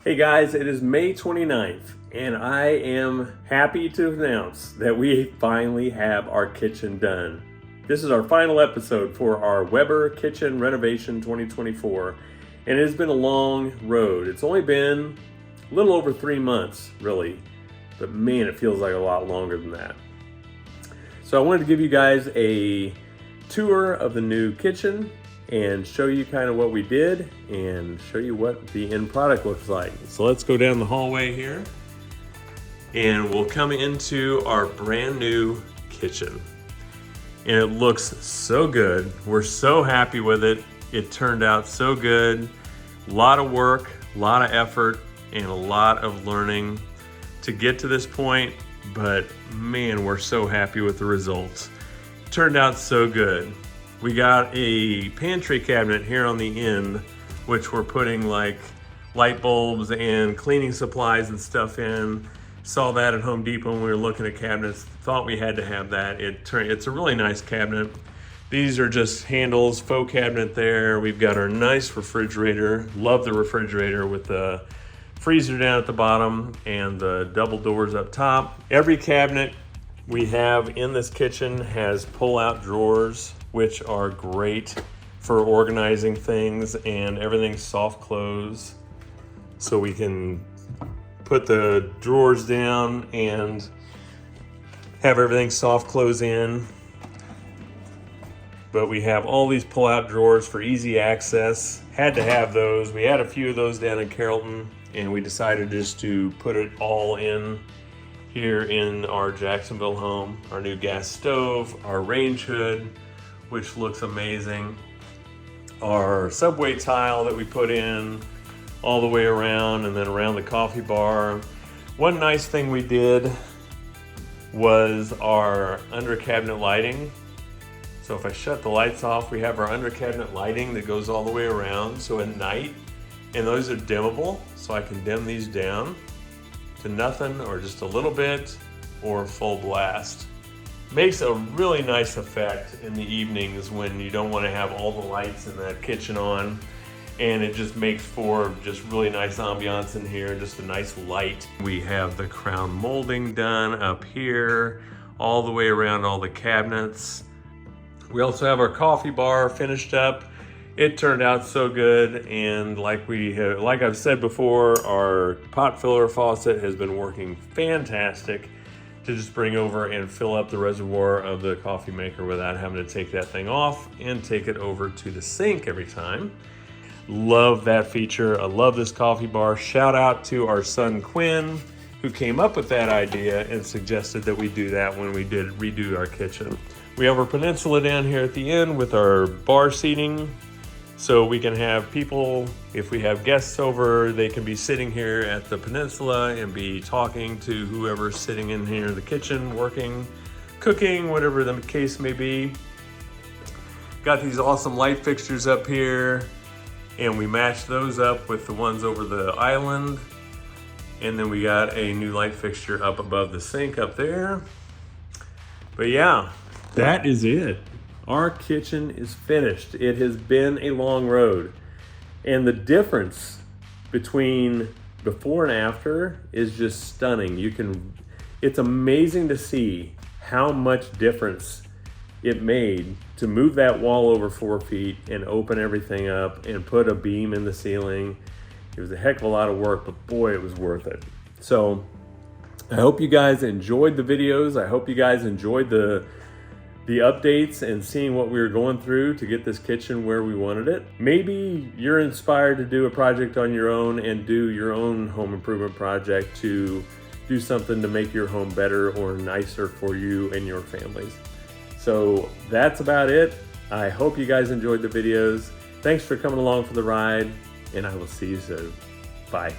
Hey guys, it is May 29th, and I am happy to announce that we finally have our kitchen done. This is our final episode for our Weber Kitchen Renovation 2024, and it has been a long road. It's only been a little over 3 months, really, but man, it feels like a lot longer than that. So I wanted to give you guys a tour of the new kitchen and show you kind of what we did and show you what the end product looks like. So let's go down the hallway here and we'll come into our brand new kitchen. And it looks so good. We're so happy with it. It turned out so good. A lot of work, a lot of effort, and a lot of learning to get to this point, but man, we're so happy with the results. It turned out so good. We got a pantry cabinet here on the end, which we're putting like light bulbs and cleaning supplies and stuff in. Saw that at Home Depot when we were looking at cabinets. Thought we had to have that. It's a really nice cabinet. These are just handles, faux cabinet there. We've got our nice refrigerator. Love the refrigerator with the freezer down at the bottom and the double doors up top. Every cabinet we have in this kitchen has pull-out drawers, which are great for organizing things, and everything's soft close. So we can put the drawers down and have everything soft close in. But we have all these pull-out drawers for easy access. Had to have those. We had a few of those down in Carrollton, and we decided just to put it all in here in our Jacksonville home. Our new gas stove, our range hood, which looks amazing. Our subway tile that we put in all the way around and then around the coffee bar. One nice thing we did was our under cabinet lighting. So if I shut the lights off, we have our under cabinet lighting that goes all the way around. So at night, and those are dimmable, so I can dim these down to nothing or just a little bit or full blast. Makes a really nice effect in the evenings when you don't want to have all the lights in that kitchen on, and it just makes for just really nice ambiance in here, just a nice light. We have the crown molding done up here, all the way around all the cabinets. We also have our coffee bar finished up. It turned out so good, and like I've said before, our pot filler faucet has been working fantastic to just bring over and fill up the reservoir of the coffee maker without having to take that thing off and take it over to the sink every time. Love that feature. I love this coffee bar. Shout out to our son Quinn, who came up with that idea and suggested that we do that when we did redo our kitchen. We have our peninsula down here at the end with our bar seating. So we can have people, if we have guests over, they can be sitting here at the peninsula and be talking to whoever's sitting in here in the kitchen, working, cooking, whatever the case may be. Got these awesome light fixtures up here, and we matched those up with the ones over the island. And then we got a new light fixture up above the sink up there. But yeah, that is it. Our kitchen is finished. It has been a long road. And the difference between before and after is just stunning. It's amazing to see how much difference it made to move that wall over 4 feet and open everything up and put a beam in the ceiling. It was a heck of a lot of work, but boy, it was worth it. So I hope you guys enjoyed the videos. I hope you guys enjoyed the updates and seeing what we were going through to get this kitchen where we wanted it. Maybe you're inspired to do a project on your own and do your own home improvement project to do something to make your home better or nicer for you and your families. So that's about it. I hope you guys enjoyed the videos. Thanks for coming along for the ride, and I will see you soon. Bye.